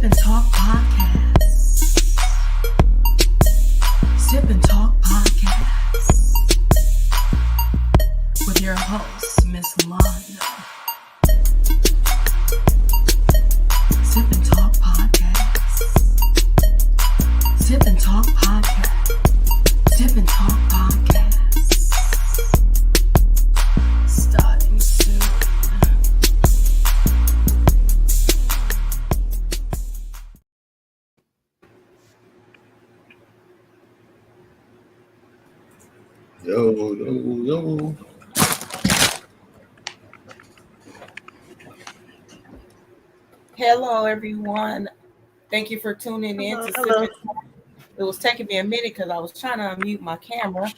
and Talk Podcast. Sip and Talk Podcast. With your host, Miss Londa. Sip and Talk Podcast. Sip and Talk Podcast. Sip and Talk Podcast. Starting soon. Yo. Hello, everyone. Thank you for tuning in to Sip and Talk. It was taking me a minute because I was trying to unmute my camera.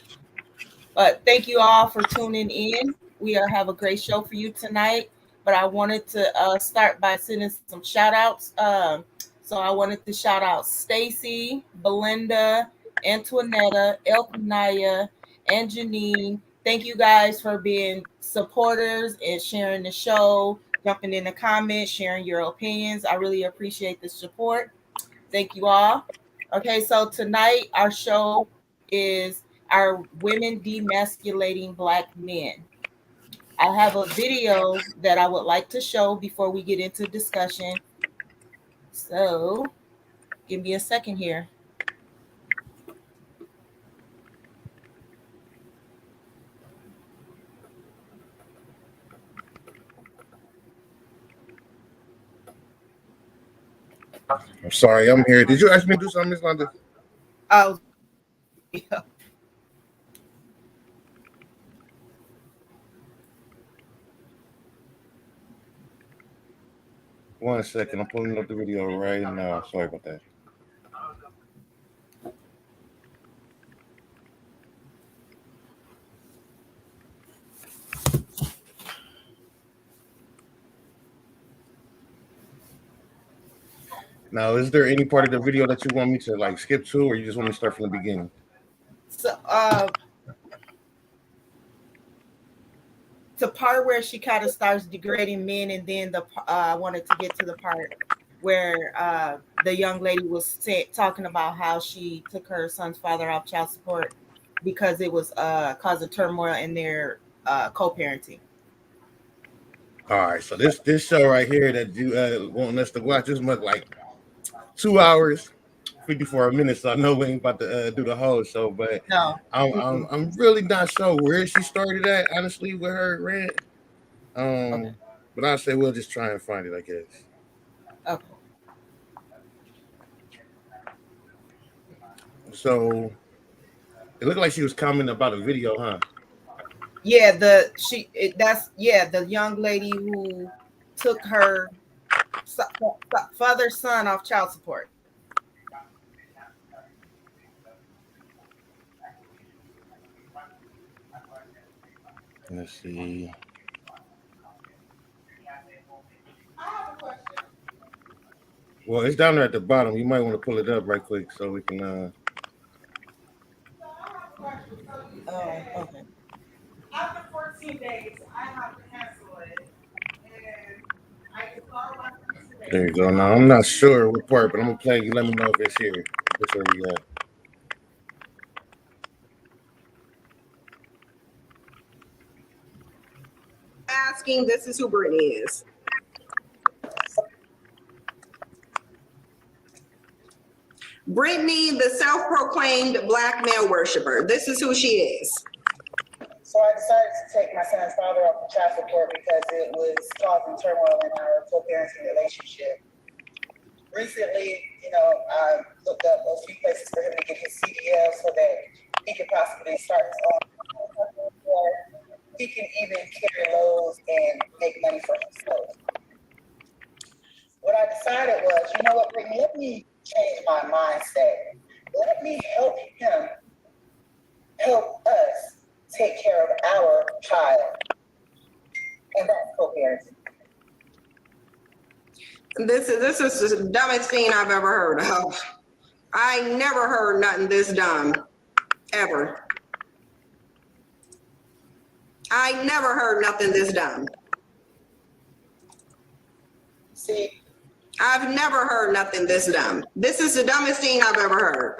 But thank you all for tuning in. We have a great show for you tonight. But I wanted to start by sending some shout outs. So I wanted to shout out Stacy, Belinda, Antoinetta, Elkanaya, and Janine. Thank you guys for being supporters and sharing the show, jumping in the comments, sharing your opinions. I really appreciate the support. Thank you all. Okay, so tonight our show is our women demasculating Black men. I have a video that I would like to show before we get into discussion. So give me a second here. I'm sorry, I'm here. Did you ask me to do something, Miss Londa? Oh, yeah. One second, I'm pulling up the video right now. Sorry about that. Now, is there any part of the video that you want me to like skip to, or you just want me to start from the beginning? So the part where she kind of starts degrading men, and then I wanted to get to the part where the young lady was talking about how she took her son's father off child support because it was causing turmoil in their co-parenting. All right, so this show right here that you want us to watch this much like 2 hours, 54 minutes. So I know we ain't about to do the whole show, but No, I'm really not sure where she started at, honestly, with her rant. Okay. But I say we'll just try and find it, I guess. Okay. So it looked like she was commenting about a video, huh? Yeah, the young lady who took her father's son off child support. Let's see. Well, it's down there at the bottom. You might want to pull it up right quick so we can. Oh, okay. After 14 days, I have to cancel it. And I can call my friends. There you go. Now I'm not sure what part, but I'm gonna play. You let me know if it's here. Which one we got? Asking, this is who Brittany is. Brittany, the self-proclaimed Black male worshiper. This is who she is. So I decided to take my son's father off the child support because it was causing turmoil in our co-parenting relationship. Recently, I looked up a few places for him to get his CDL so that he could possibly start his own, or he can even carry loads and make money for himself. What I decided was, you know what, Brittany, let me change my mindset. Let me help him help us take care of our child. And that's co-parenting. This is the dumbest thing I've ever heard of. I never heard nothing this dumb, ever. I never heard nothing this dumb. See, I've never heard nothing this dumb. This is the dumbest thing I've ever heard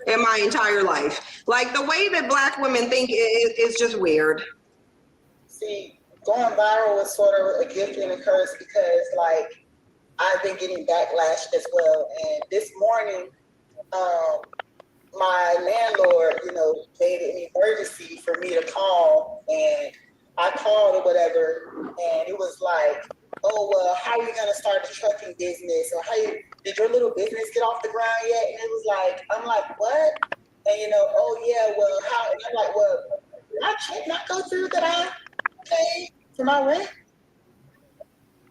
in my entire life. Like the way that Black women think is just weird. See, going viral was sort of a gift and a curse because, like, I've been getting backlash as well. And this morning, my landlord, made it an emergency for me to call, and I called or whatever, and it was like, oh, well, how are you going to start the trucking business? Or did your little business get off the ground yet? And it was like, I'm like, what? And, oh, yeah, well, how? And I'm like, well, my check not go through that I pay for my rent?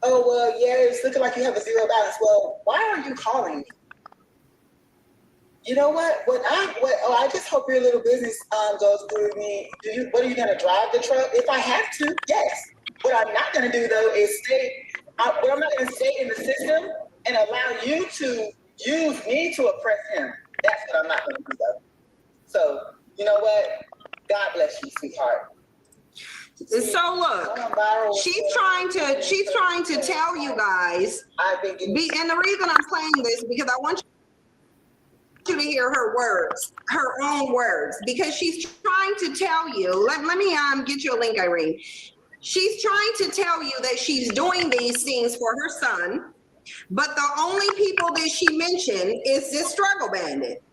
Oh, well, yeah, it's looking like you have a zero balance. Well, why are you calling me? You know what? I just hope your little business goes through me. What are you going to drive the truck? If I have to, yes. What I'm not going to do, though, is I'm not going to stay in the system and allow you to use me to oppress him. That's what I'm not going to do, though. So, you know what? God bless you, sweetheart. So look, she's trying to tell you guys, and the reason I'm playing this because I want you to hear her words, her own words, because she's trying to tell you, let me get you a link, Irene. She's trying to tell you that she's doing these things for her son, but the only people that she mentioned is this struggle bandit.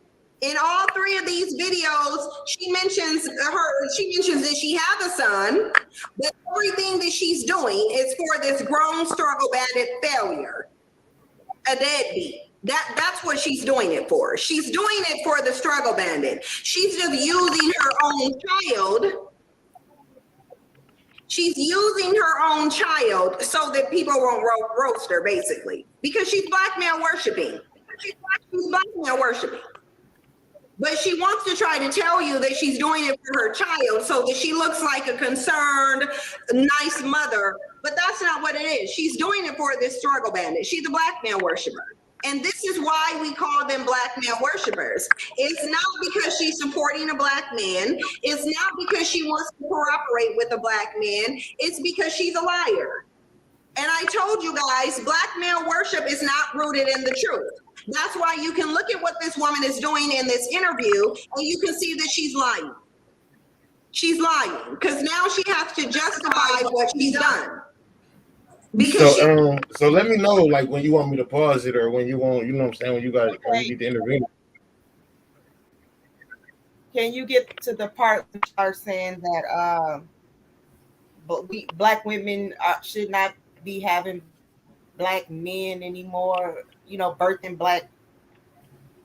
In all three of these videos, she mentions that she has a son, but everything that she's doing is for this grown struggle bandit failure, a deadbeat. That's what she's doing it for. She's doing it for the struggle bandit. She's just using her own child. She's using her own child so that people won't roast her, basically, because she's black male worshiping. She's black male worshiping. But she wants to try to tell you that she's doing it for her child so that she looks like a concerned, nice mother. But that's not what it is. She's doing it for this struggle bandit. She's a black male worshiper. And this is why we call them black male worshipers. It's not because she's supporting a black man. It's not because she wants to cooperate with a black man. It's because she's a liar. And I told you guys, black male worship is not rooted in the truth. That's why you can look at what this woman is doing in this interview and you can see that she's lying. She's lying because now she has to justify what she's done. Because so let me know, like, when you want me to pause it or when you want, you know what I'm saying, when you need to intervene. Can you get to the part that are saying that black women should not be having black men anymore, birthing black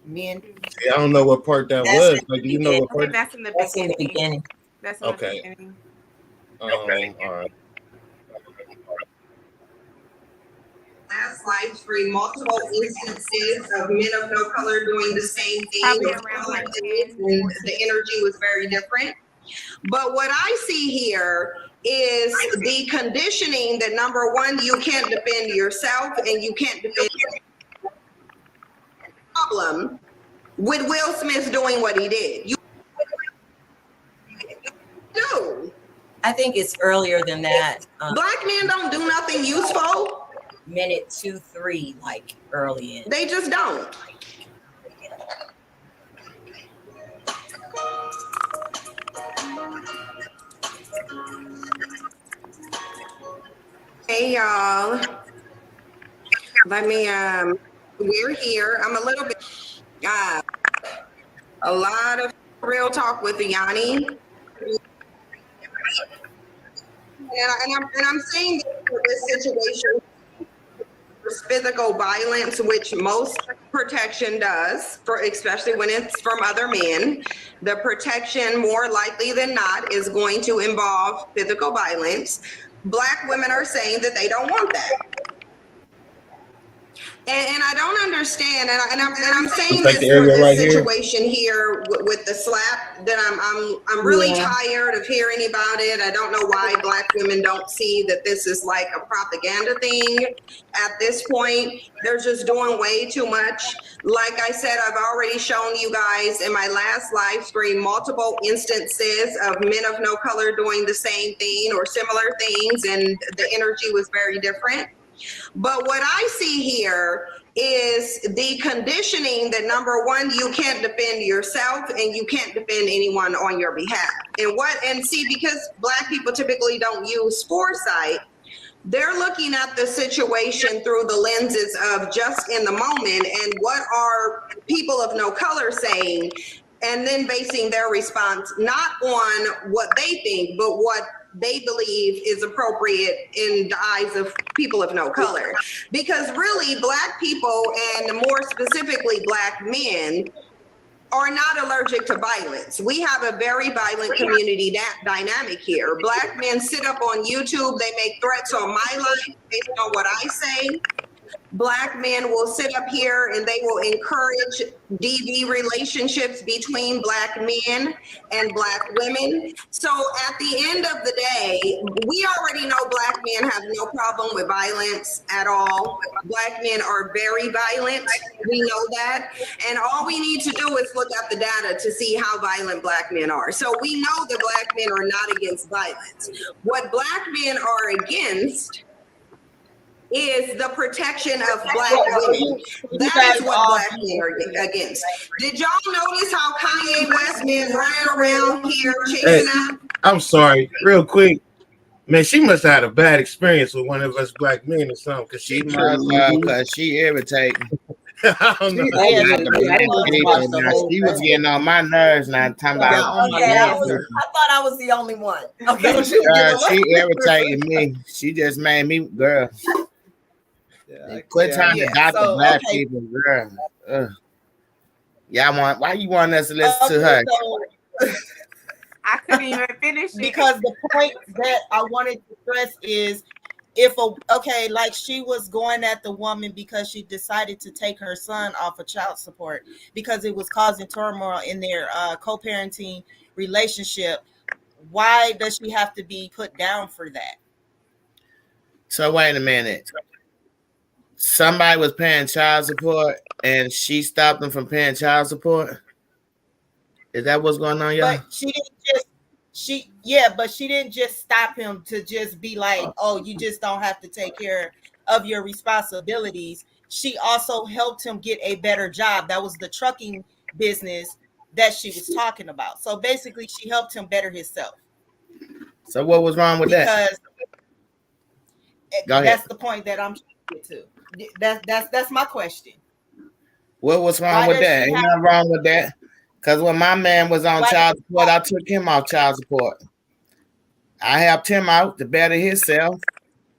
men? See, I don't know what part that was. Like, do you know what part? That's in the beginning. That's in the beginning. Okay. All right. Last live stream, multiple instances of men of no color doing the same thing. Probably around like 10. And the energy was very different. But what I see here is the conditioning that, number one, you can't defend yourself and you can't defend your problem with Will Smith doing what he did. You do. I think it's earlier than that. Black men don't do nothing useful. Minute 2, 3, like early in. They just don't. Hey y'all. We're here. I'm a little bit a lot of real talk with Yanni. And I'm saying that for this situation, physical violence, which most protection does, especially when it's from other men, the protection more likely than not is going to involve physical violence. Black women are saying that they don't want that. And I don't understand, and I'm saying this for this situation here with the slap, that I'm really tired of hearing about it. I don't know why Black women don't see that this is like a propaganda thing at this point. They're just doing way too much. Like I said, I've already shown you guys in my last live stream multiple instances of men of no color doing the same thing or similar things, and the energy was very different. But what I see here is the conditioning that, number one, you can't defend yourself and you can't defend anyone on your behalf. And see, because Black people typically don't use foresight, they're looking at the situation through the lenses of just in the moment and what are people of no color saying, and then basing their response not on what they think, but what they believe is appropriate in the eyes of people of no color. Because really, Black people, and more specifically Black men, are not allergic to violence. We have a very violent community dynamic here. Black men sit up on YouTube, they make threats on my life based on what I say. Black men will sit up here and they will encourage DV relationships between Black men and Black women. So at the end of the day, we already know Black men have no problem with violence at all. Black men are very violent. We know that. And all we need to do is look at the data to see how violent Black men are. So we know that Black men are not against violence. What Black men are against is the protection of Black women. That is what Black men are against. Did y'all notice how Kanye West men running around here chasing out? I'm sorry, real quick. Man, she must have had a bad experience with one of us Black men or something, because she irritating. I don't know. She was getting on my nerves now. Talking about I thought I was the only one. Okay, she irritated me. She just made me, girl. Quit trying to adopt the Black people, girl. Why you want us to listen to her? I couldn't even finish it. Because the point that I wanted to stress is like she was going at the woman because she decided to take her son off of child support because it was causing turmoil in their co-parenting relationship. Why does she have to be put down for that? So wait a minute. Somebody was paying child support and she stopped them from paying child support? Is that what's going on, y'all? But she didn't just stop him to just be like, oh, you just don't have to take care of your responsibilities. She also helped him get a better job. That was the trucking business that she was talking about. So basically she helped him better himself. So what was wrong with that? Because that's the point that I'm trying to get to. That's my question. What was wrong with that? Ain't nothing wrong with that. Because when my man was on child support, I took him off child support. I helped him out to better himself,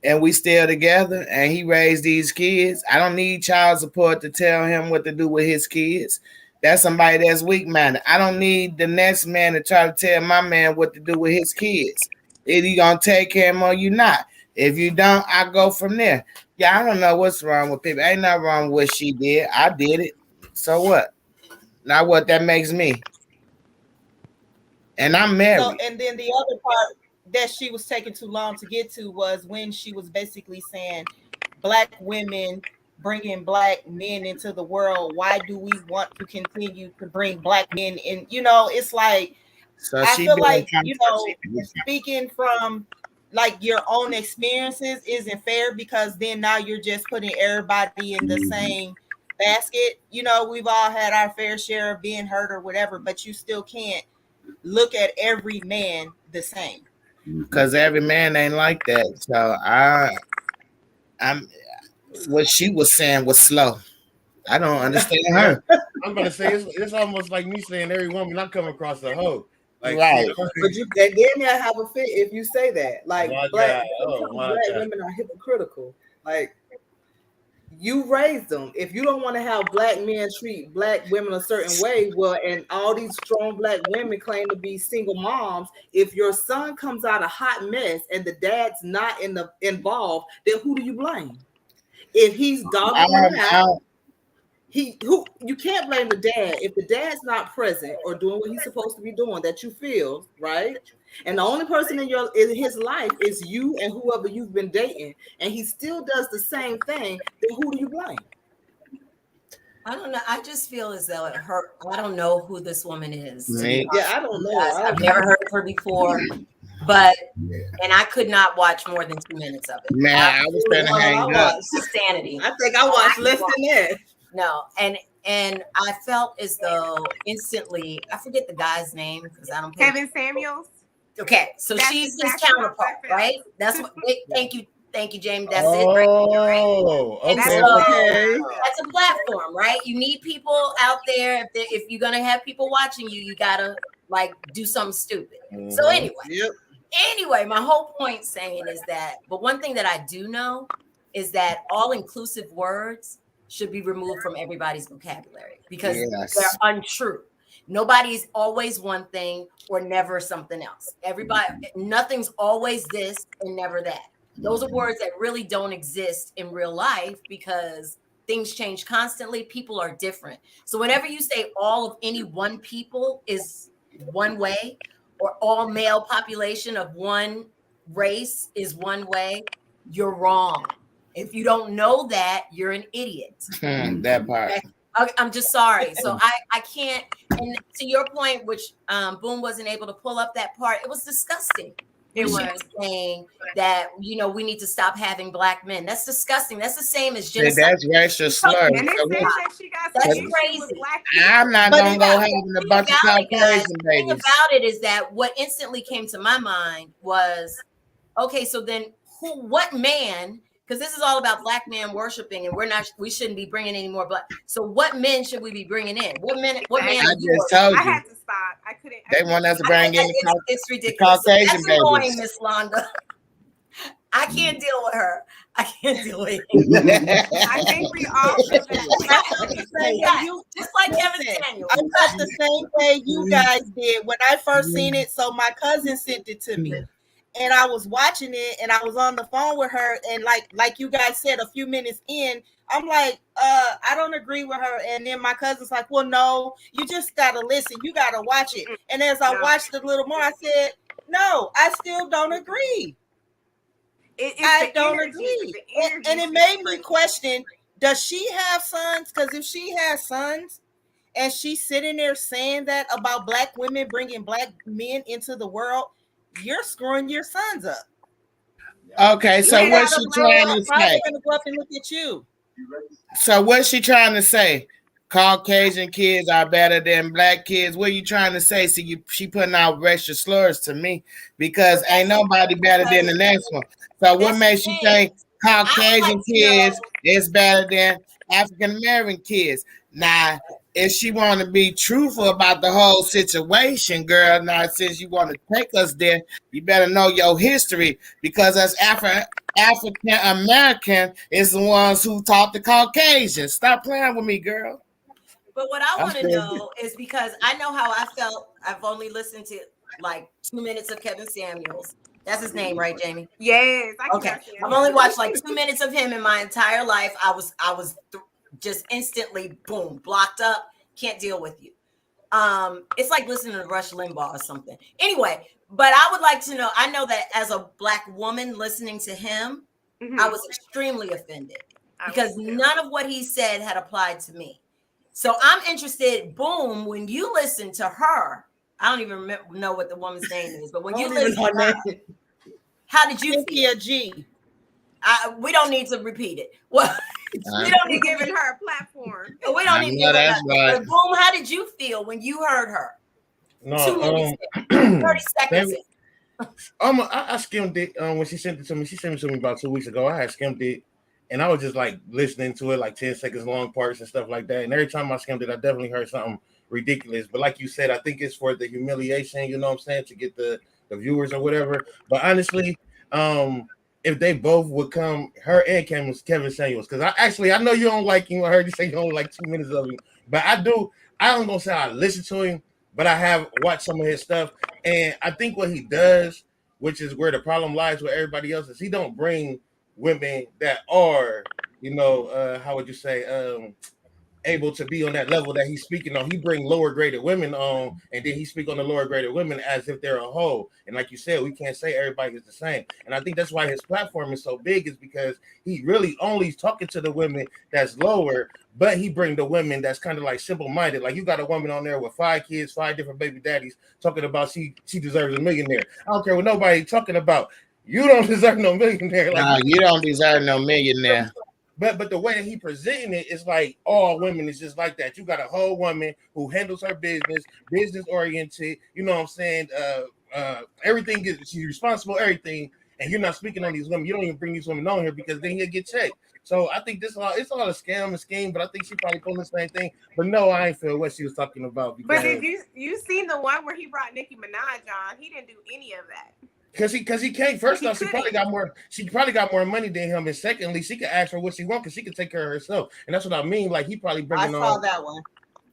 and we still together, and he raised these kids. I don't need child support to tell him what to do with his kids. That's somebody that's weak-minded. I don't need the next man to try to tell my man what to do with his kids. Either you going to take care of him or you not. If you don't, I go from there. Yeah, I don't know what's wrong with people. Ain't nothing wrong with what she did. I did it. So what? Now what that makes me. And I'm married. So, and then the other part that she was taking too long to get to was when she was basically saying Black women bringing Black men into the world. Why do we want to continue to bring Black men in? You know, it's like, so I feel like, you know, speaking from like your own experiences isn't fair, because then now you're just putting everybody in the same basket. You know, we've all had our fair share of being hurt or whatever, but you still can't look at every man the same. Because every man ain't like that. So I'm what she was saying was slow. I don't understand her. I'm gonna say it's almost like me saying every woman I come across a hoe. Like, right. But you then have a fit if you say that. Like black women are hypocritical. Like, you raised them. If you don't want to have Black men treat Black women a certain way, well, and all these strong Black women claim to be single moms, if your son comes out a hot mess and the dad's not involved, then who do you blame? If he's dogging him out, you can't blame the dad if the dad's not present or doing what he's supposed to be doing, that you feel, right? And the only person in his life is you and whoever you've been dating, and he still does the same thing, then who do you blame? I don't know. I just feel as though I don't know who this woman is. Yeah, I don't know. I've never heard of her before. but and I could not watch more than 2 minutes of it. Man, I was trying to hang up. Insanity. I think I watched less than that. No, and I felt as though instantly, I forget the guy's name because I don't pay. Kevin Samuels. Okay, so That's she's his exactly counterpart, what I felt. right? That's what. Thank you, Jamie. That's it. Right? Oh, And okay. so Okay. that's a platform, right? You need people out there. If you're gonna have people watching you, you gotta like do something stupid. So anyway, my whole point saying is that, but one thing that I do know is that all inclusive words should be removed from everybody's vocabulary because they're untrue. Nobody's always one thing or never something else. Nothing's always this and never that. Those are words that really don't exist in real life because things change constantly. People are different. So whenever you say all of any one people is one way, or all male population of one race is one way, you're wrong. If you don't know that, you're an idiot. That part. Okay, I'm just sorry. So I can't. And to your point, which Boom wasn't able to pull up that part, it was disgusting. She was saying that we need to stop having black men. That's disgusting. That's the same as genocide. That's racial slur. That's crazy. I'm not gonna go having a bunch of Caucasian The thing babies. about it is that what instantly came to my mind was, okay, so then what man? Because this is all about black man worshiping, and we shouldn't be bringing any more black. So what men should we be bringing in? What man? I just told you. I had to stop. I couldn't. They want us to bring in it's ridiculous. Caucasian That's annoying, babies. Miss Londa. I can't deal with her. I can't deal with it. I think we all feel that. Just like Kevin Samuels. I felt the same way you guys did when I first seen it. So my cousin sent it to me. And I was watching it and I was on the phone with her. And like you guys said, a few minutes in, I'm like, I don't agree with her. And then my cousin's like, well, no, you just got to listen. You got to watch it. And as I watched it a little more, I said, no, I still don't agree. I don't agree. And it made me question, does she have sons? Because if she has sons and she's sitting there saying that about black women bringing black men into the world, you're screwing your sons up. Okay, so what's she trying to say? They're gonna go up and look at you. So what's she trying to say? Caucasian kids are better than black kids. What are you trying to say? See, she putting out racial slurs to me because ain't nobody better than the next one. So what makes you think Caucasian kids is better than African American kids? Now, if she want to be truthful about the whole situation, girl, now since you want to take us there, you better know your history because us African American is the ones who taught the Caucasians. Stop playing with me, girl. But what I want to know is because I know how I felt. I've only listened to like 2 minutes of Kevin Samuels. That's his name, right, Jamie? Yes. Okay. I've only watched like 2 minutes of him in my entire life. I was just instantly boom, blocked up. Can't deal with you. It's like listening to Rush Limbaugh or something. Anyway, but I would like to know. I know that as a black woman listening to him, I was extremely offended because none of what he said had applied to me. So I'm interested, Boom, when you listen to her, I don't even know what the woman's name is, but when you listen to her, how did you feel? G. We don't need to repeat it. Well, we don't need giving her a platform. We don't need to give her right. But Boom, how did you feel when you heard her? No, 30 seconds. I skimmed it when she sent it to me. She sent it to me about 2 weeks ago. I had skimmed it. And I was just like listening to it, like 10 seconds long parts and stuff like that. And every time I skimmed it, I definitely heard something ridiculous. But like you said, I think it's for the humiliation, you know what I'm saying, to get the viewers or whatever. But honestly, if they both would come, her and Kevin Samuels, because I know you don't like him. I heard you say you only like 2 minutes of him. But I do. I don't gonna say I listen to him, but I have watched some of his stuff. And I think what he does, which is where the problem lies with everybody else, is he don't bring women that are, how would you say, able to be on that level that he's speaking on. He bring lower graded women on, and then he speak on the lower graded women as if they're a whole. And like you said, we can't say everybody is the same. And I think that's why his platform is so big, is because he really only talking to the women that's lower, but he bring the women that's kind of like simple-minded. Like you got a woman on there with 5 kids, 5 different baby daddies, talking about she deserves a millionaire. I don't care what nobody talking about. You don't deserve no millionaire. Like, no, you don't deserve no millionaire. But the way that he presenting it is like all women is just like that. You got a whole woman who handles her business oriented. You know what I'm saying? Everything she's responsible, everything. And you're not speaking on these women. You don't even bring these women on here because then he'll get checked. So I think it's all a scam and scheme. But I think she probably pulling the same thing. But no, I ain't feel what she was talking about. But did you seen the one where he brought Nicki Minaj on? He didn't do any of that. Because he can't. First off, she probably got more money than him, and secondly, she could ask for what she wants because she could take care of herself, and that's what I mean. Like he probably bringing on. I saw that one.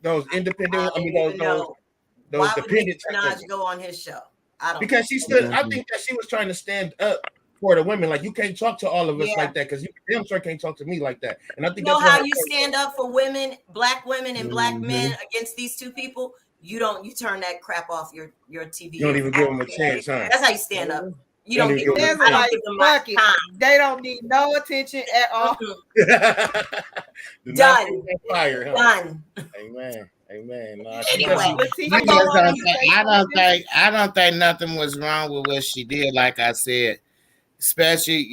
Those independent. Those Why dependent. Why would Minaj go on his show? I don't. Because she stood. I think that she was trying to stand up for the women. Like you can't talk to all of us like that because you damn sure can't talk to me like that. And I think you know how you stand up for women, black women, and black men against these two people. You turn that crap off your TV. You don't even give them a chance, huh? That's how you stand up. You don't give them time. They don't need no attention at all. Done. Fire, huh? Done. Amen. No, anyway, I don't think nothing was wrong with what she did. Like I said, especially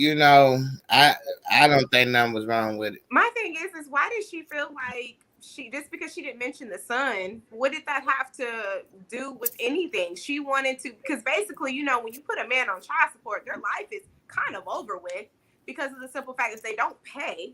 I don't think nothing was wrong with it. My thing is why did she feel like just because she didn't mention the son, what did that have to do with anything? She wanted to, because basically, when you put a man on child support, their life is kind of over with because of the simple fact if they don't pay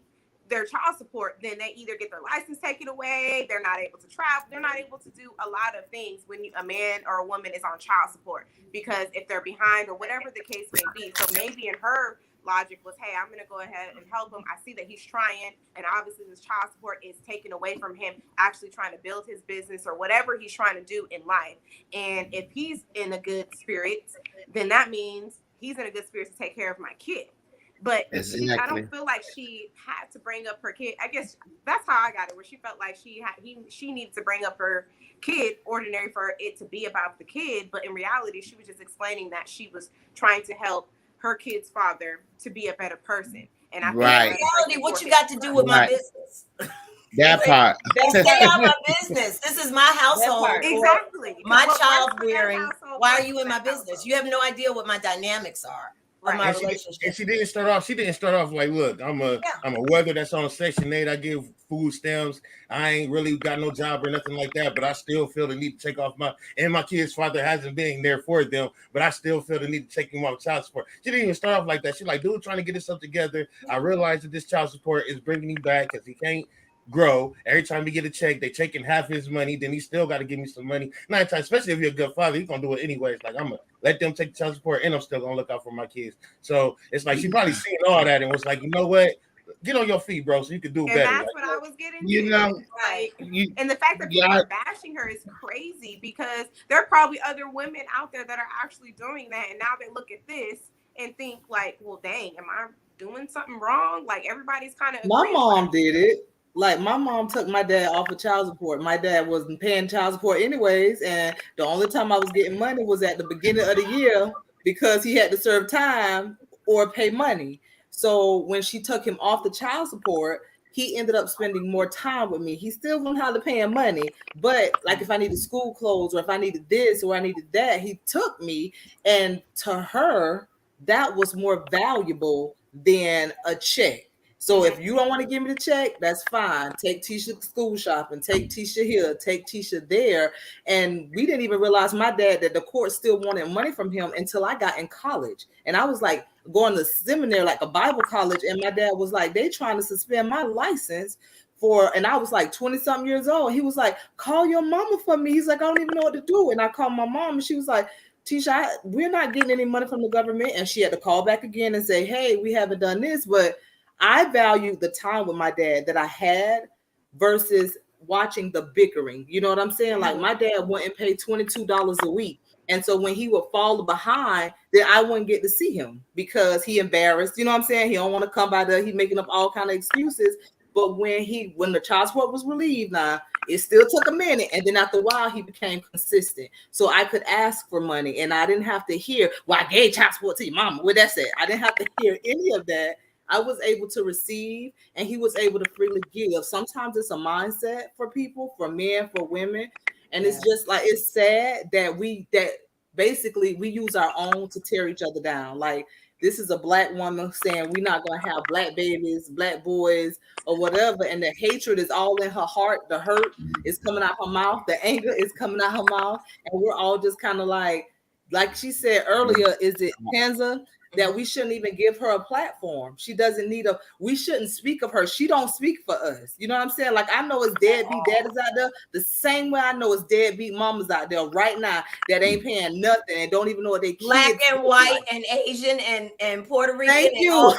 their child support, then they either get their license taken away, they're not able to travel, they're not able to do a lot of things when a man or a woman is on child support, because if they're behind or whatever the case may be. So maybe in her logic was, hey, I'm going to go ahead and help him. I see that he's trying, and obviously this child support is taken away from him actually trying to build his business or whatever he's trying to do in life. And if he's in a good spirit, then that means he's in a good spirit to take care of my kid. But I don't feel like she had to bring up her kid. I guess that's how I got it, where she felt like she needed to bring up her kid, ordinary for it to be about the kid. But in reality, she was just explaining that she was trying to help her kid's father to be a better person. And I think reality, what you got to do with my business? That part. Stay out of my business. This is my household. Exactly. My child rearing. Why are you in my business? You have no idea what my dynamics are. My relationship. And she didn't start off like, look, I'm a worker that's on Section 8. I give food stamps. I ain't really got no job or nothing like that, but I still feel the need to take off my kid's father hasn't been there for them, but I still feel the need to take him off child support. She didn't even start off like that. She's like, dude, trying to get himself together. I realize that this child support is bringing him back because he can't grow. Every time we get a check, they taking half his money, then he still got to give me some money. 9 times, especially if you're a good father, you're gonna do it anyways. Like, I'm gonna let them take the child support, and I'm still gonna look out for my kids. So it's like she probably seen all that and was like, you know what? Get on your feet, bro, so you can do better. That's what I was getting to. And the fact that people are bashing her is crazy, because there are probably other women out there that are actually doing that, and now they look at this and think like, well, dang, am I doing something wrong? Like, everybody's kind of. My mom did it. Like, my mom took my dad off of child support. My dad wasn't paying child support anyways, and the only time I was getting money was at the beginning of the year because he had to serve time or pay money. So when she took him off the child support, he ended up spending more time with me. He still wouldn't have to pay him money, but like if I needed school clothes or if I needed this or I needed that, he took me. And to her, that was more valuable than a check. So if you don't want to give me the check, that's fine. Take Tisha to school shopping, take Tisha here, take Tisha there. And we didn't even realize, my dad, that the court still wanted money from him until I got in college. And I was like going to seminary, like a Bible college. And my dad was like, they trying to suspend my license and I was like 20 something years old. He was like, call your mama for me. He's like, I don't even know what to do. And I called my mom and she was like, Tisha, we're not getting any money from the government. And she had to call back again and say, hey, we haven't done this, but I valued the time with my dad that I had versus watching the bickering. You know what I'm saying? Like, my dad wouldn't pay $22 a week. And so when he would fall behind, then I wouldn't get to see him because he embarrassed. You know what I'm saying? He don't want to come by there. He making up all kind of excuses. But when the child support was relieved, now it still took a minute, and then after a while he became consistent. So I could ask for money, and I didn't have to hear, "Well, I gave child support to your mama." What that said, I didn't have to hear any of that. I was able to receive, and he was able to freely give. Sometimes it's a mindset for people, for men, for women, and it's just like, it's sad that basically we use our own to tear each other down. Like, this is a black woman saying we're not going to have black babies, black boys, or whatever. And the hatred is all in her heart. The hurt is coming out her mouth. The anger is coming out her mouth. And we're all just kind of like she said earlier, is it Panza? That we shouldn't even give her a platform. She doesn't need we shouldn't speak of her. She don't speak for us. You know what I'm saying? Like, I know it's deadbeat daddies out there, the same way I know it's deadbeat mamas out there right now that ain't paying nothing and don't even know what they kids. Black and white and Asian and Puerto Rican. Thank you. All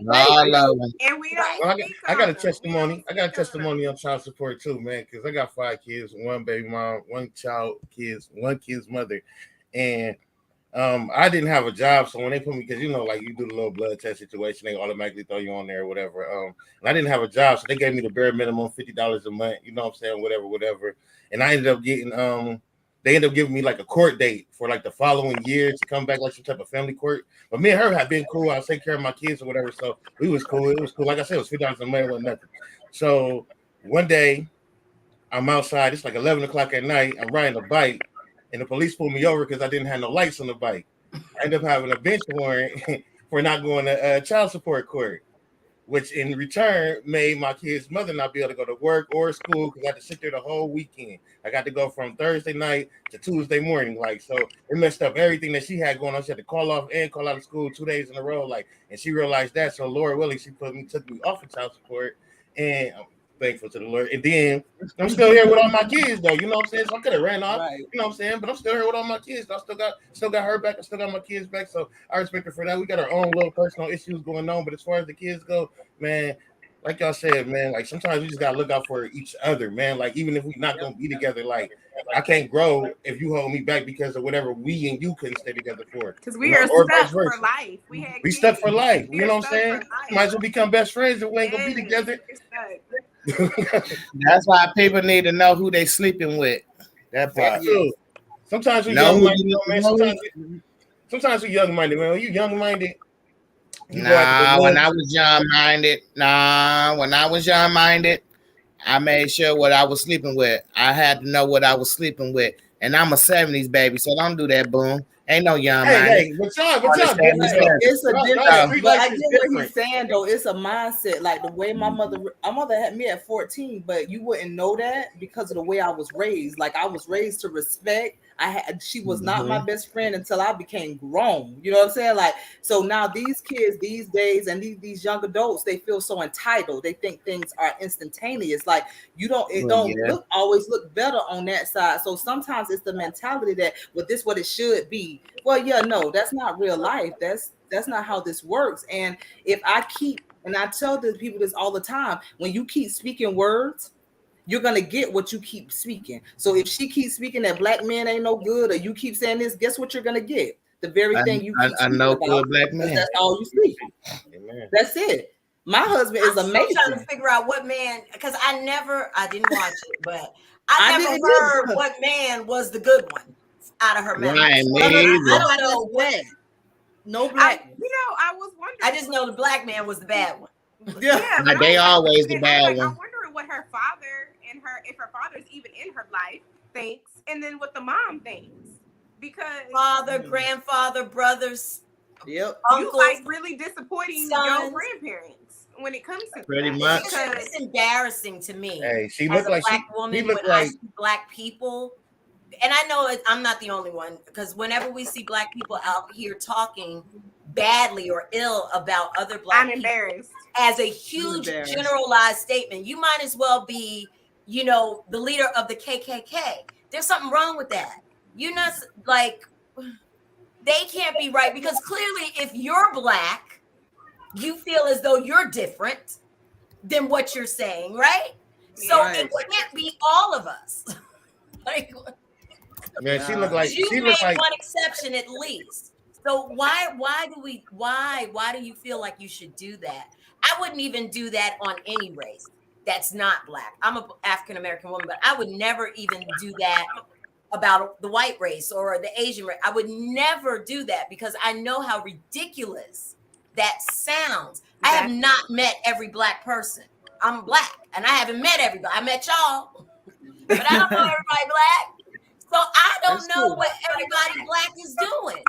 right. And we don't. Well, I got a testimony. I got a testimony on child support too, man, because I got 5 kids, 1 baby mom, 1 child kids, 1 kid's mother, and I didn't have a job, so when they put me, because like you do the little blood test situation, they automatically throw you on there or whatever. And I didn't have a job, so they gave me the bare minimum, $50 a month. You know what I'm saying? Whatever. And I ended up getting they ended up giving me like a court date for like the following year to come back, like some type of family court. But me and her had been cool. I was taking care of my kids or whatever, so we was cool. It was cool. Like I said, it was $50 a month, it wasn't nothing. So one day I'm outside. It's like 11 o'clock at night. I'm riding a bike. And the police pulled me over because I didn't have no lights on the bike. I ended up having a bench warrant for not going to child support court, which in return made my kid's mother not be able to go to work or school because I had to sit there the whole weekend. I got to go from Thursday night to Tuesday morning. So it messed up everything that she had going on. She had to call off and call out of school 2 days in a row. And she realized that. So Lord willing, she took me off of child support, and thankful to the Lord. And then I'm still here with all my kids, though. You know what I'm saying? So I could have ran off. Right. You know what I'm saying? But I'm still here with all my kids. I still got her back. I still got my kids back. So I respect her for that. We got our own little personal issues going on. But as far as the kids go, man, like y'all said, man, sometimes we just gotta look out for each other, man. Even if we're not gonna be together, I can't grow if you hold me back because of whatever we and you couldn't stay together for. Because we are stuck for life. We stuck for life. You know what I'm saying? Might as well become best friends if we ain't gonna be together. That's why people need to know who they sleeping with. That part. Sometimes we young-minded, man. Sometimes we young-minded, man. When you young-minded. When I was young-minded, I made sure what I was sleeping with. I had to know what I was sleeping with. And I'm a 70s baby, so don't do that, boom. Ain't no young-minded. Hey, what's up? It's a different, but I get what he's saying, though. It's a mindset. Like the way my mother had me at 14, but you wouldn't know that because of the way I was raised. Like, I was raised to respect. She was not my best friend until I became grown. You know what I'm saying? So now these kids these days and these young adults, they feel so entitled. They think things are instantaneous. Like, always look better on that side. So sometimes it's the mentality that, well, this is what it should be. Well, yeah, no, that's not real life. That's not how this works. And if I tell the people this all the time, when you keep speaking words, you're gonna get what you keep speaking. So if she keeps speaking that black men ain't no good, or you keep saying this, guess what you're gonna get? The very thing you keep I know good black man. That's all you speak. That's it. My husband is amazing. I'm trying to figure out what man, because I didn't watch it, but I never heard what man was the good one out of her mouth. I don't know what. No black. I was wondering. I just know the black man was the bad one. Yeah, they always the bad one. I'm wondering what her father and if her father's even in her life thinks, and then what the mom thinks, because father, grandfather, brothers, uncles, you really disappointing your grandparents when it comes to pretty much. It's embarrassing to me. Hey, she looked like black woman when I see black people. And I know I'm not the only one, because whenever we see black people out here talking badly or ill about other black people, embarrassed. As a huge generalized statement, you might as well be, the leader of the KKK. There's something wrong with that. You're not they can't be right, because clearly if you're black, you feel as though you're different than what you're saying, right? So it can't be all of us. Man, she looked like you made one exception at least. So why do you feel like you should do that? I wouldn't even do that on any race that's not black. I'm an African American woman, but I would never even do that about the white race or the Asian race. I would never do that because I know how ridiculous that sounds. I have not met every black person. I'm black and I haven't met everybody. I met y'all, but I don't know everybody black. So I don't know what everybody black is doing.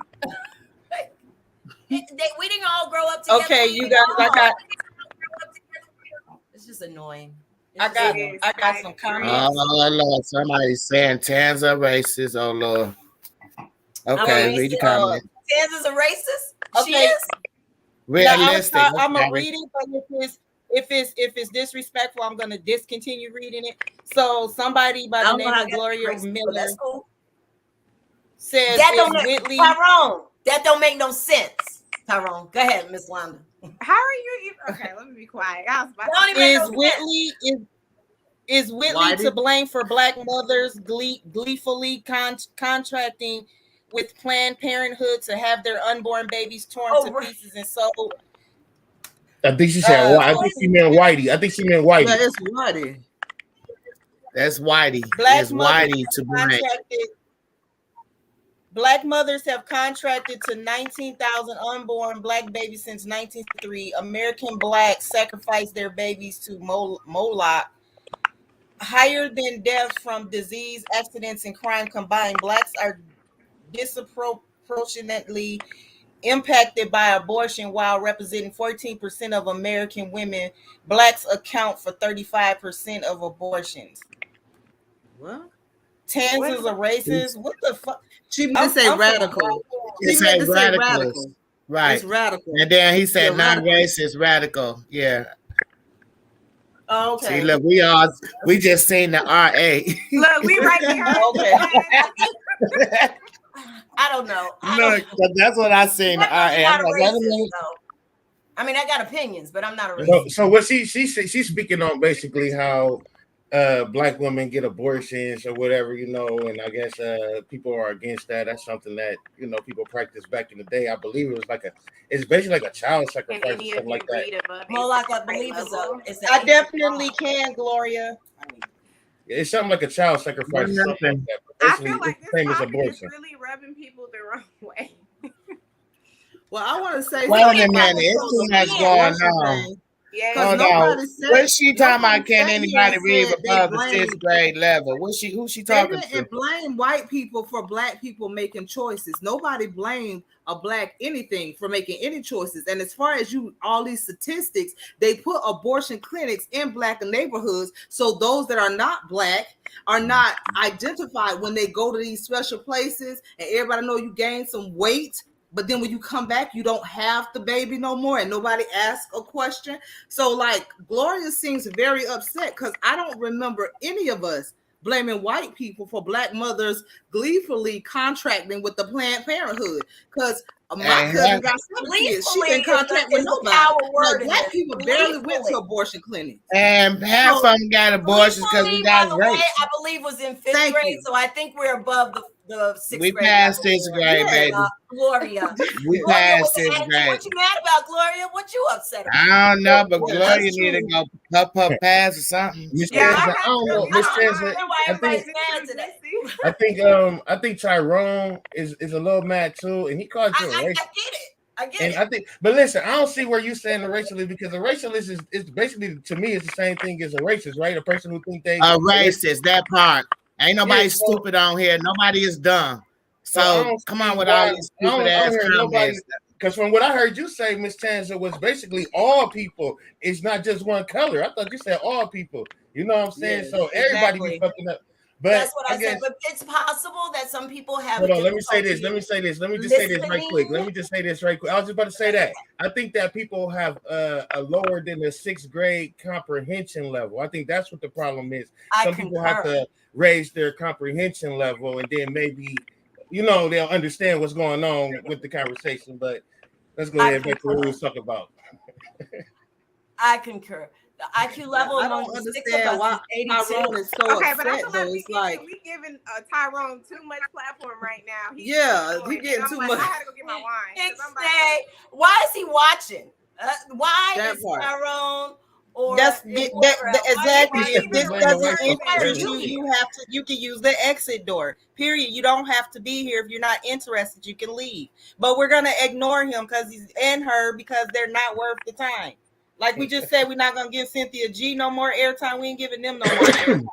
We didn't all grow up together. Okay, you guys, it's just annoying. I got some comments. Oh Lord, somebody's saying Tans are racist. Oh Lord. Okay, read the comment. Tans is a racist. Okay. She is. Realistic. I'm gonna read it, but if it's disrespectful, I'm gonna discontinue reading it. So somebody by the name of Gloria Miller says Whitley. Tyrone, that don't make no sense. Tyrone, go ahead, Miss Wanda. How are you? Okay, let me be quiet. I was about to Is Whitley to blame for black mothers gleefully contracting with Planned Parenthood to have their unborn babies torn to pieces and sold? I think she said. I think she meant Whitey. I think she meant Whitey. Yeah, it's Whitey. That's Whitey. It's Whitey to blame. Black mothers have contracted to 19,000 unborn black babies since 1903. American blacks sacrificed their babies to Moloch. Higher than deaths from disease, accidents, and crime combined, blacks are disproportionately impacted by abortion while representing 14% of American women. Blacks account for 35% of abortions. What? Tans is a racist? What the fuck? She meant to say radical. She meant to say radical. Right. It's radical. And then he said non-racist, radical. Yeah. Oh, okay. See, look, we just seen the RA. Look, we right here. Okay. I don't know. Look, that's what I seen. The RA. I'm like, I mean, I got opinions, but I'm not a racist. So what she's speaking on basically how black women get abortions or whatever, and I guess people are against that. That's something that people practiced back in the day. I believe it was it's basically like a child sacrifice or something like that. Moloch, I believe is I definitely can, Gloria. It's something like a child sacrifice. Or something like that. I feel like this topic is really rubbing people the wrong way. Well, I want to say, wait a minute, it's too much going on. Yeah. Hold on. What's she talking about? Can anybody read above the 6th grade level? Who's she talking to? And blame white people for black people making choices. Nobody blamed a black anything for making any choices. And as far as all these statistics, they put abortion clinics in black neighborhoods, so those that are not black are not identified when they go to these special places. And everybody know you gain some weight, but then when you come back, you don't have the baby no more, and nobody asks a question. So, like, Gloria seems very upset because I don't remember any of us blaming white people for black mothers gleefully contracting with the Planned Parenthood. Because my cousin got 7 kids. She didn't contract with nobody. Like, black people barely went to abortion clinics. And half of them got abortions because we got raped. I believe was in 5th grade, so I think we're above the 6th grade. We passed 6th grade, baby. Gloria. We passed 6th grade. What you mad about, Gloria? What you upset about? I don't know, but Gloria need to go up her pass or something. I don't know. Miss Chanson, I think Tyrone is a little mad too, and he called you a racist. I get it. I think, but listen, I don't see where you saying the racialist, because a racialist is basically, to me, it's the same thing as a racist, right? A person who think they a racist. That part. Ain't nobody stupid on here. Nobody is dumb. So come on with all these stupid ass comments. Because from what I heard you say, Miss Chanson, was basically all people. It's not just one color. I thought you said all people. You know what I'm saying? Yeah, so everybody be fucking up. But that's what I said. But it's possible that some people have. Hold on, let me say this. Let me just say this right quick. I was just about to say that. I think that people have a lower than the 6th grade comprehension level. I think that's what the problem is. Some people have to raise their comprehension level, and then maybe, they'll understand what's going on with the conversation. But let's go ahead and make what we was talking about. I concur. The IQ level I among don't the six of understand us why is 82. Tyrone is so Okay, but I upset feel like though. It's like, we giving Tyrone too much platform right now. He's yeah, annoying, he getting and I'm too like, much. I had to go get my wine. 'Cause I'm about to- Why is he watching? Why That is part. Tyrone or That's whoever else, exactly. why is If he this even doesn't right interest there? you, you can use the exit door. Period. You don't have to be here if you're not interested. You can leave. But we're gonna ignore him because he's and her because they're not worth the time. Like we just said, we're not gonna give Cynthia G no more airtime. We ain't giving them no more airtime.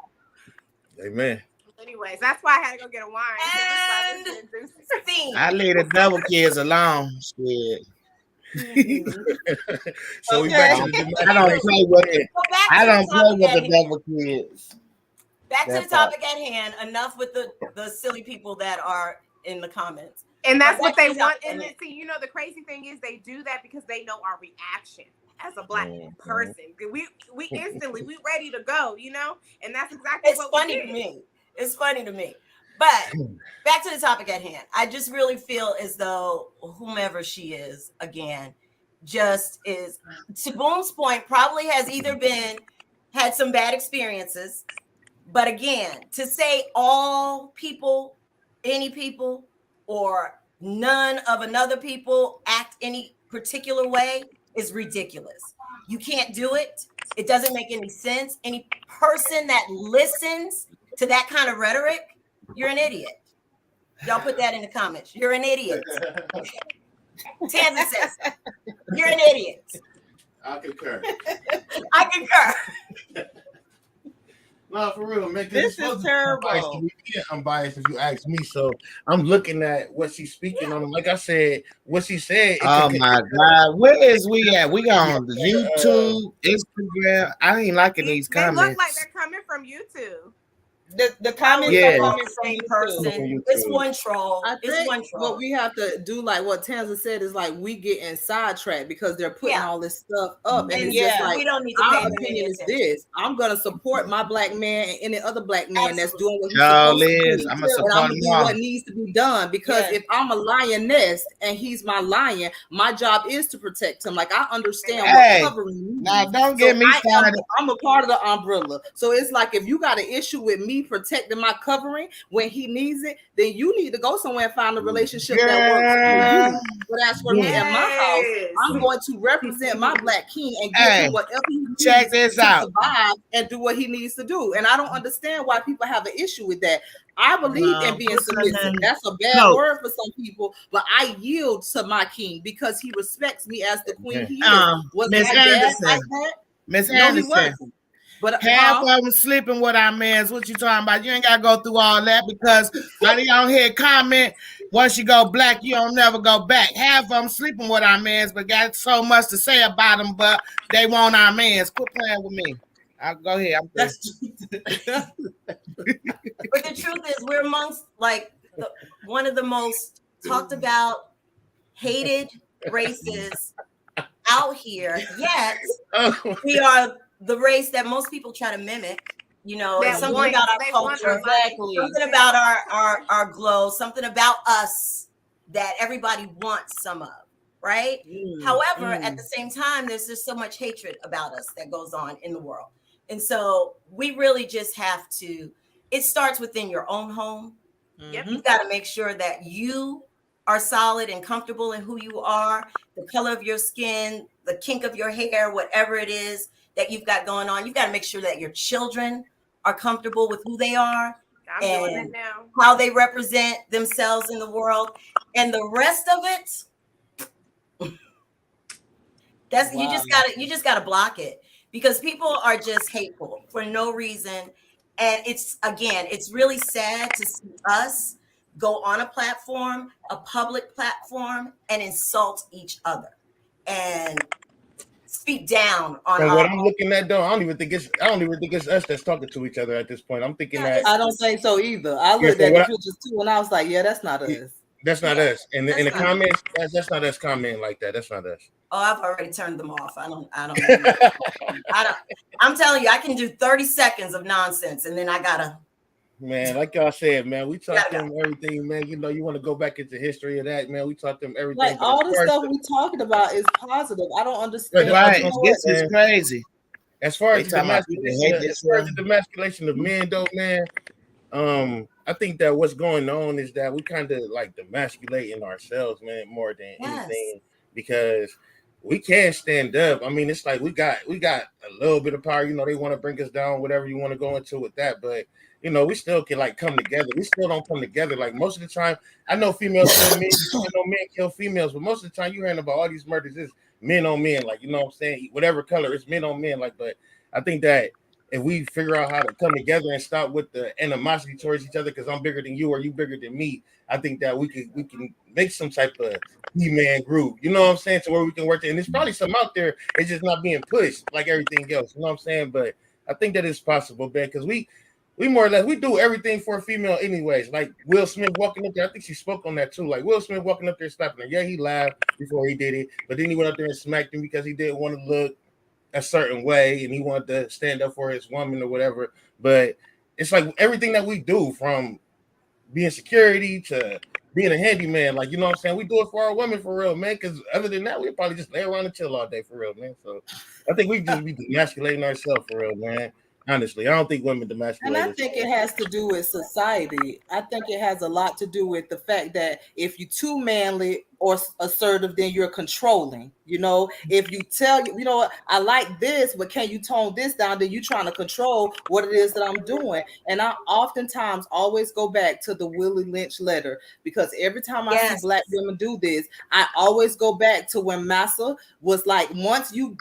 Amen. Anyways, that's why I had to go get a wine. And I leave the double kids alone. Shit. So we back to the I don't play with it. I don't play with the double kids. Back to the topic at hand. Enough with the silly people that are in the comments. And that's what they want. And then, see, you know, the crazy thing is they do that because they know our reaction as a Black person. We instantly, we ready to go, you know? And that's exactly it's funny to me. It's funny to me. But back to the topic at hand. I just really feel as though whomever she is, again, just is, to Boom's point, probably has either had some bad experiences. But again, to say all people, any people, or none of another people act any particular way is ridiculous. You can't do it. It doesn't make any sense. Any person that listens to that kind of rhetoric, you're an idiot. Y'all put that in the comments. You're an idiot. Tanza says, you're an idiot. I concur. I concur. No, for real, man. This is terrible. I'm biased if you ask me. So I'm looking at what she's speaking on. Like I said, what she said. Oh my God, where is we at? We on YouTube, Instagram. I ain't liking these comments. They look like they're coming from YouTube. The comments are coming from same person. It's one troll. I It's think one troll. what we have to do, like what Tanza said, is like we getting sidetracked because they're putting all this stuff up, and it's just like we don't need to our pay opinion is attention. this. I'm gonna support my Black man and any other Black man that's doing what he's Y'all supposed to is. do. I'm gonna And support I'm gonna him do all. what needs to be done because if I'm a lioness and he's my lion, my job is to protect him. Like I understand what covering means. Now don't get me started. I'm a part of the umbrella, so it's like if you got an issue with me protecting my covering when he needs it, then you need to go somewhere and find a relationship that works for you. But as for me in my house, I'm going to represent my Black king and give him whatever he needs check this to out. survive and do what he needs to do. And I don't understand why people have an issue with that. I believe in being submissive. That's a bad word for some people, but I yield to my king because he respects me as the queen he is. Was Miss my dad Anderson. like that? Miss No, he Anderson. wasn't. But half of them sleeping with our mans. What you talking about? You ain't gotta go through all that because they on here comment. Once you go Black, you don't never go back. Half of them sleeping with our mans, but got so much to say about them, but they want our mans. Quit playing with me. I'll go ahead. But the truth is, we're amongst like one of the most talked about, hated races out here. Yet we are the race that most people try to mimic. You know, it's something about our culture, something about our glow, something about us that everybody wants some of, right? However, at the same time, there's just so much hatred about us that goes on in the world. And so we really just have to, it starts within your own home. You've got to make sure that you are solid and comfortable in who you are, the color of your skin, the kink of your hair, whatever it is that you've got going on. You've got to make sure that your children are comfortable with who they are and how they represent themselves in the world. And the rest of it, that's you just gotta block it because people are just hateful for no reason. And it's really sad to see us go on a platform, a public platform, and insult each other and speak down on. From what I'm looking at, though, I don't even think it's us that's talking to each other at this point. I'm thinking that I don't think so either. I looked at the pictures too, and I was like, "Yeah, that's not us. That's not us." And in the comments, that's not us commenting like that. That's not us. Oh, I've already turned them off. I don't. I'm telling you, I can do 30 seconds of nonsense, and then I gotta. Man, like y'all said, man, we taught them everything, man. You know, you want to go back into history of that, man. We taught them everything. Like all the stuff we talking about is positive. I don't understand. Right, this is crazy. as far as the demasculation of men, though, man, I think that what's going on is that we kind of like demasculating ourselves, man, more than anything, because we can't stand up. I mean, it's like we got a little bit of power. You know, they want to bring us down, whatever you want to go into with that, but you know, we still can like come together. We still don't come together. Like most of the time, I know females kill men, I know men kill females, but most of the time you hearing about all these murders is men on men. Like, you know what I'm saying? Whatever color, it's men on men. Like, but I think that if we figure out how to come together and stop with the animosity towards each other, because I'm bigger than you or you bigger than me, I think that we can make some type of E-man group. You know what I'm saying? To where we can work there. And there's probably some out there. It's just not being pushed like everything else. You know what I'm saying? But I think that is possible, man, because we more or less we do everything for a female anyways. Like Will Smith walking up there, I think she spoke on that too. Like Will Smith walking up there slapping her. Yeah, he laughed before he did it, but then he went up there and smacked him because he didn't want to look a certain way and he wanted to stand up for his woman or whatever. But it's like everything that we do, from being security to being a handyman, like, you know what I'm saying, we do it for our women for real, man, because other than that, we'd probably just lay around and chill all day for real, man. So I think we just be demasculating ourselves for real, man. Honestly, I don't think women demasculate. And I think it has to do with society. I think it has a lot to do with the fact that if you're too manly or assertive, then you're controlling. You know, if you tell you know, I like this, but can you tone this down? Then you're trying to control what it is that I'm doing. And I oftentimes always go back to the Willie Lynch letter, because every time I see Black women do this, I always go back to when Massa was like, once you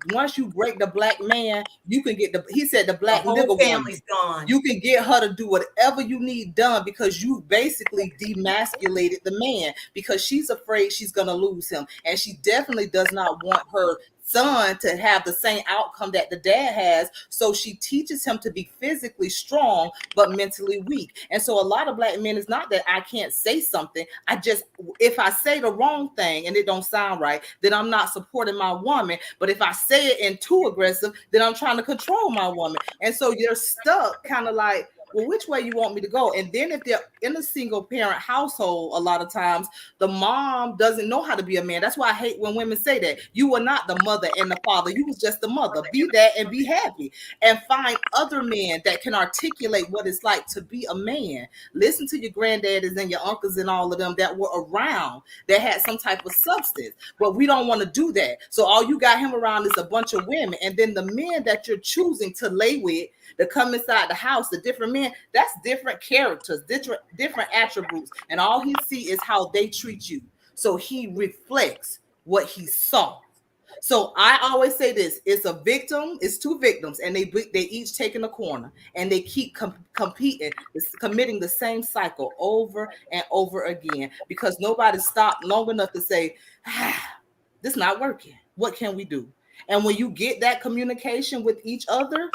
break the Black man, you can get he said the Black nigga family's gone. You can get her to do whatever you need done, because you basically demasculated the man, because she's afraid she's gonna lose him, and she definitely does not want her son to have the same outcome that the dad has. So she teaches him to be physically strong but mentally weak. And so a lot of Black men, is not that I can't say something, I just, if I say the wrong thing and it don't sound right, then I'm not supporting my woman. But if I say it in too aggressive, then I'm trying to control my woman. And so you're stuck kind of like, well, which way you want me to go? And then if they're in a single parent household, a lot of times the mom doesn't know how to be a man. That's why I hate when women say that. You were not the mother and the father. You was just the mother. Be that and be happy. And find other men that can articulate what it's like to be a man. Listen to your granddaddies and your uncles and all of them that were around, that had some type of substance. But we don't want to do that. So all you got him around is a bunch of women. And then the men that you're choosing to lay with, to come inside the house, the different men, that's different characters, different attributes, and all he see is how they treat you. So he reflects what he saw. So I always say this: it's a victim, it's two victims, and they each taking a corner, and they keep competing, committing the same cycle over and over again, because nobody stopped long enough to say, this not working. What can we do? And when you get that communication with each other,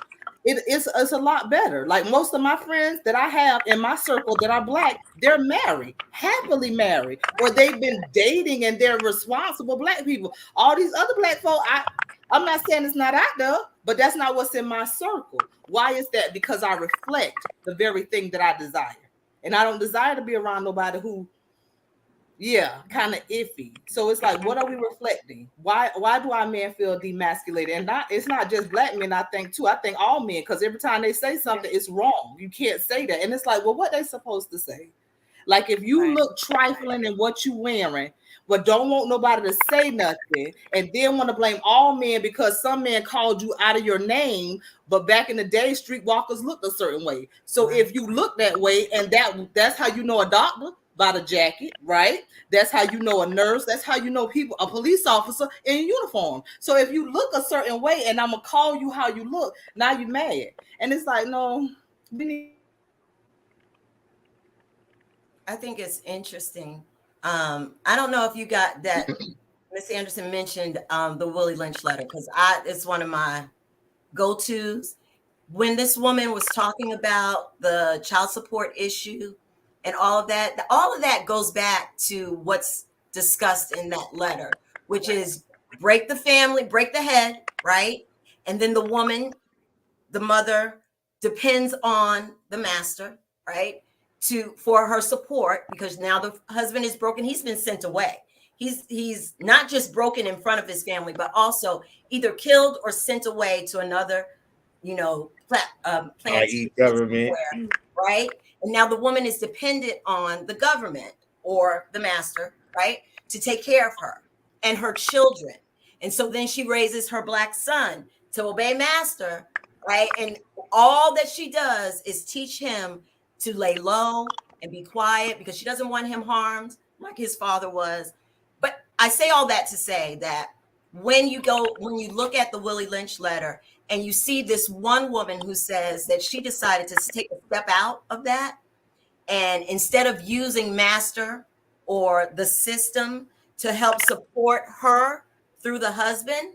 it's a lot better. Like most of my friends that I have in my circle that are Black, they're married, happily married, or they've been dating and they're responsible Black people. All these other Black folk, I'm not saying it's not out there, but that's not what's in my circle. Why is that? Because I reflect the very thing that I desire. And I don't desire to be around nobody who, kind of iffy. So it's like, what are we reflecting? Why do our men feel demasculated? And it's not just Black men, I think too. I think all men, because every time they say something, it's wrong. You can't say that. And it's like, well, what they supposed to say? Like if you look trifling in what you wearing, but don't want nobody to say nothing, and then want to blame all men because some man called you out of your name, but back in the day, streetwalkers looked a certain way. So if you look that way, and that's how you know a doctor, by the jacket, right? That's how you know a nurse. That's how you know people, a police officer in uniform. So if you look a certain way and I'm gonna call you how you look, now you mad. And it's like, no, we need. I think it's interesting. I don't know if you got that. Miss Anderson mentioned the Willie Lynch letter, because it's one of my go-tos. When this woman was talking about the child support issue, and all of that goes back to what's discussed in that letter, which is break the family, break the head, right? And then the woman, the mother, depends on the master, right, for her support, because now the husband is broken. He's been sent away. He's not just broken in front of his family, but also either killed or sent away to another plantation government, right? And now the woman is dependent on the government or the master, right, to take care of her and her children. And so then she raises her black son to obey master, right? And all that she does is teach him to lay low and be quiet because she doesn't want him harmed like his father was. But I say all that to say that when you look at the Willie Lynch letter and you see this one woman who says that she decided to take a step out of that, and instead of using master or the system to help support her through the husband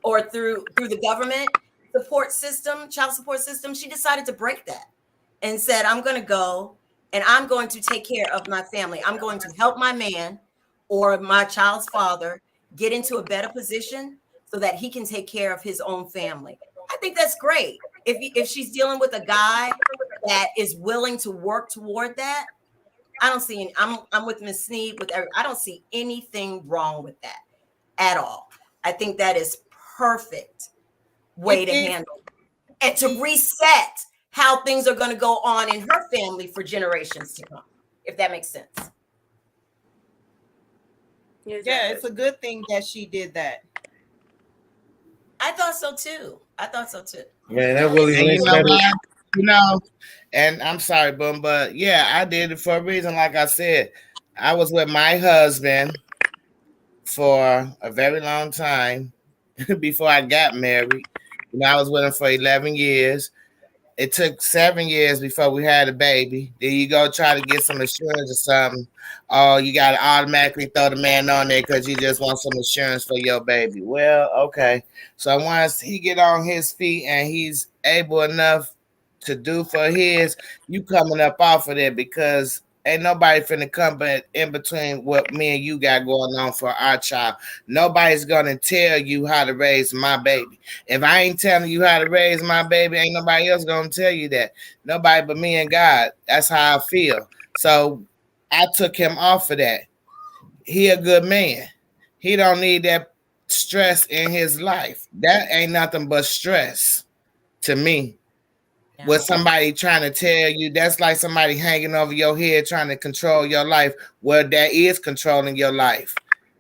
or through the government support system, child support system, she decided to break that and said, I'm going to go and I'm going to take care of my family. I'm going to help my man or my child's father get into a better position so that he can take care of his own family. I think that's great. If she's dealing with a guy that is willing to work toward that, I don't see any, I'm with Ms. Sneed I don't see anything wrong with that at all. I think that is perfect way to handle it. And to reset how things are going to go on in her family for generations to come, if that makes sense. Yeah, it's a good thing that she did that. I thought so too. Man, that Willie Lynch and I'm sorry, Boom, but yeah, I did it for a reason. Like I said, I was with my husband for a very long time before I got married. I was with him for 11 years. It took 7 years before we had a baby. Then you go try to get some insurance or something. Oh, you got to automatically throw the man on there because you just want some insurance for your baby. Well, okay. So once he get on his feet and he's able enough to do for his, you coming up off of there because ain't nobody finna come in between what me and you got going on for our child. Nobody's gonna tell you how to raise my baby. If I ain't telling you how to raise my baby, ain't nobody else gonna tell you that. Nobody but me and God. That's how I feel. So I took him off of that. He a good man. He don't need that stress in his life. That ain't nothing but stress to me. With somebody trying to tell you, that's like somebody hanging over your head trying to control your life. Well, that is controlling your life,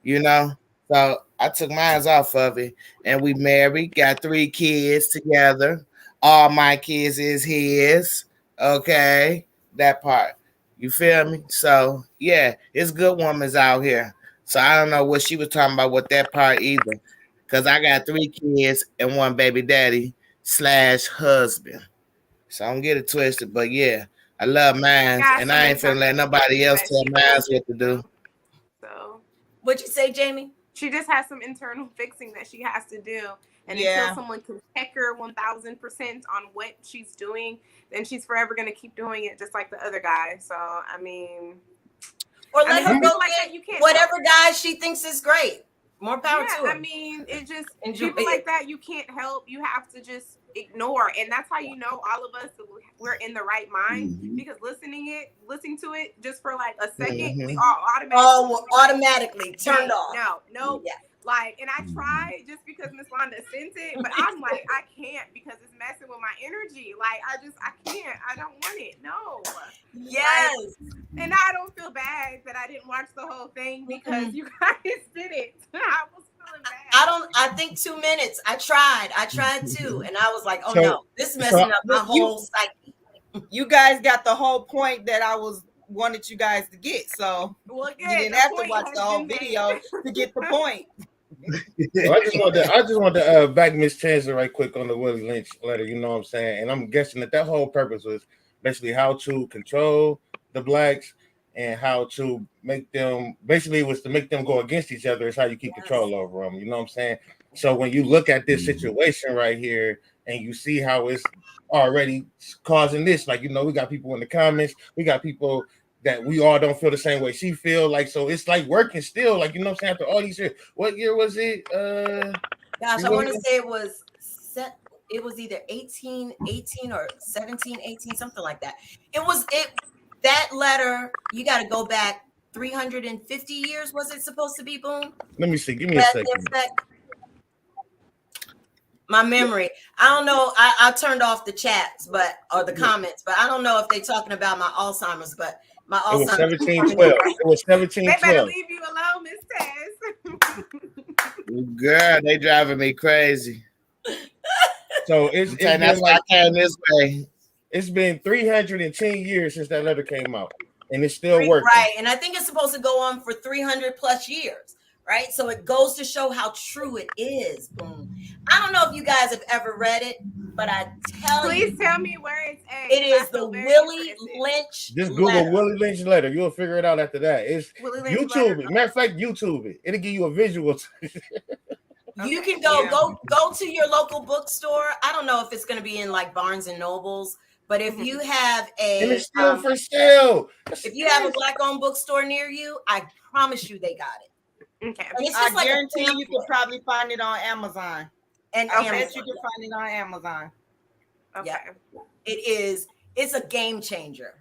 So I took mine off of it, and we married, got 3 kids together. All my kids is his. Okay, that part. You feel me? So yeah, it's good women's out here. So I don't know what she was talking about with that part either, because I got 3 kids and 1 baby daddy / husband. So I don't get it twisted, but yeah, I love mine, and I ain't finna let nobody else tell mine what to do. So, what'd you say, Jamie? She just has some internal fixing that she has to do, and until someone can check her 1000% on what she's doing, then she's forever gonna keep doing it, just like the other guy. So I mean, or let her go like that. You can't whatever guy she thinks is great. More power to her. I mean, it just people like that you can't help. You have to just ignore, and that's how you know all of us we're in the right mind because listening to it just for like a second, we all automatically turned off. No. Yeah. Like, and I tried just because Miss Londa sent it, but I'm like, I can't because it's messing with my energy. Like, I can't. I don't want it. No. Yes. Like, and I don't feel bad that I didn't watch the whole thing because you guys did it. I was feeling bad. I think 2 minutes. I tried too. And I was like, oh no, this is messing up my whole psyche. You guys got the whole point that I wanted you guys to get. So you didn't have to watch the whole video to get the point. Well, I just want to back Miss Chancellor right quick on the Willie Lynch letter. You know what I'm saying? And I'm guessing that whole purpose was basically how to control the blacks and how to make them. Basically, it was to make them go against each other. Is how you keep control over them. You know what I'm saying? So when you look at this situation right here and you see how it's already causing this, like we got people in the comments, we got people that we all don't feel the same way she feel, like, so it's like working still, like, you know what I'm saying, after all these years. What year was it? Gosh, I want to say it was either 18 or 17, 18, something like that. That letter, you got to go back 350 years, was it supposed to be, Boom? Let me see, give me a second. My memory. I don't know. I turned off the chats, or the comments, but I don't know if they're talking about my Alzheimer's, but my It was Alzheimer's. 1712. It was 1712. They better leave you alone, Miss Taz. Girl, they driving me crazy. So it's that's been why I came this way. It's been 310 years since that letter came out, and it's still working. Right, and I think it's supposed to go on for 300 plus years. Right, so it goes to show how true it is. Boom. I don't know if you guys have ever read it, but I tell you. Please tell me where it's at. It is the Willie Lynch. Just Google letter. Willie Lynch letter. You'll figure it out after that. It's YouTube it. Matter of fact, YouTube it. It'll give you a visual. You can go to your local bookstore. I don't know if it's going to be in like Barnes and Nobles, but if you have and it's still for sale. If you have a Black-owned bookstore near you, I promise you they got it. Okay. I guarantee you can probably find it on Amazon. And I bet you can find it on Amazon. Okay. Yeah. It's a game changer.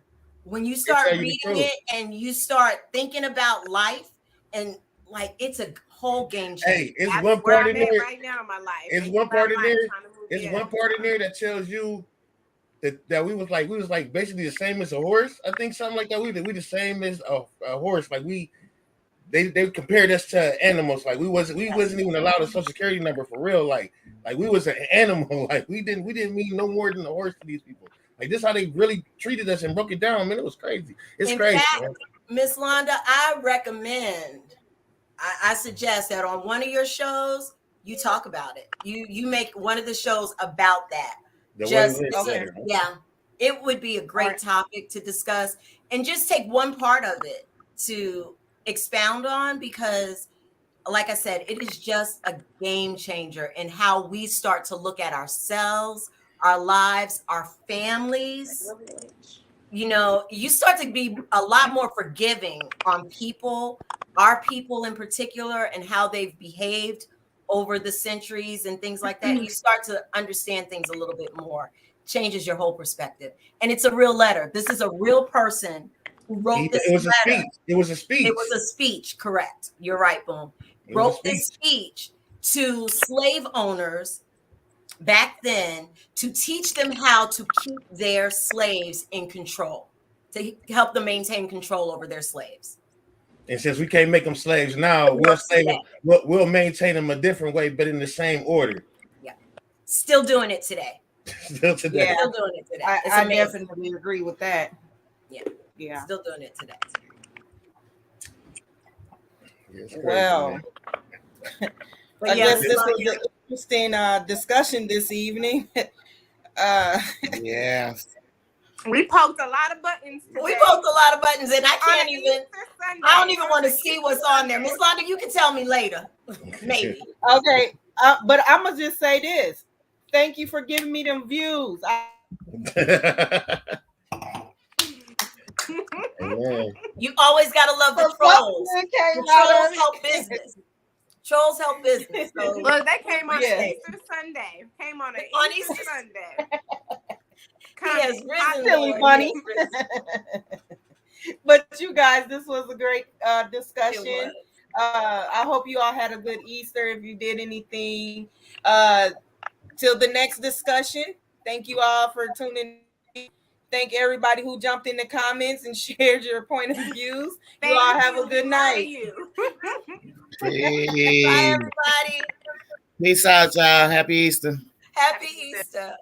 When you start reading it and you start thinking about life, and like it's a whole game changer. Hey, it's one part in there right now in my life. It's one part in there. It's one part in there that tells you that we was like basically the same as a horse. I think something like that. We the same as a horse. Like they compared us to animals. Like we wasn't even allowed a social security number for real. Like we was an animal. Like we didn't mean no more than a horse to these people. Like this is how they really treated us and broke it down. Man, it was crazy. It's crazy. Miss Londa, I recommend. I suggest that on one of your shows you talk about it. You make one of the shows about that. It would be a great topic to discuss, and just take one part of it to expound on, because like I said, it is just a game changer in how we start to look at ourselves, our lives, our families. You know, you start to be a lot more forgiving on people, our people in particular, and how they've behaved over the centuries and things like that. You start to understand things a little bit more. Changes your whole perspective. And it's a real letter. This is a real person who wrote this letter. It was a speech. It was a speech, correct. You're right, Boom. Wrote this speech to slave owners back then to teach them how to keep their slaves in control, to help them maintain control over their slaves. And since we can't make them slaves now, we'll maintain them a different way, but in the same order. Yeah. Still doing it today. Still today. Yeah. Still doing it today. I definitely agree with that. Yeah. Still doing it today. Well, I guess this was an interesting discussion this evening. Yeah. We poked a lot of buttons today. We poked a lot of buttons, and I don't even want to see what's on there. Miss Londa, you can tell me later. Maybe. Okay. But I'm going to just say this. Thank you for giving me them views. You always got to love the trolls. Trolls help business. Trolls help business. So. Look, they came on Easter Sunday. Came on Easter Sunday. Yes, silly bunny. But you guys, this was a great discussion. I hope you all had a good Easter. If you did anything, till the next discussion, thank you all for tuning in. Thank everybody who jumped in the comments and shared your point of views. You all have a good night. Hey. Bye, everybody. Peace out, y'all. Happy Easter. Happy Easter.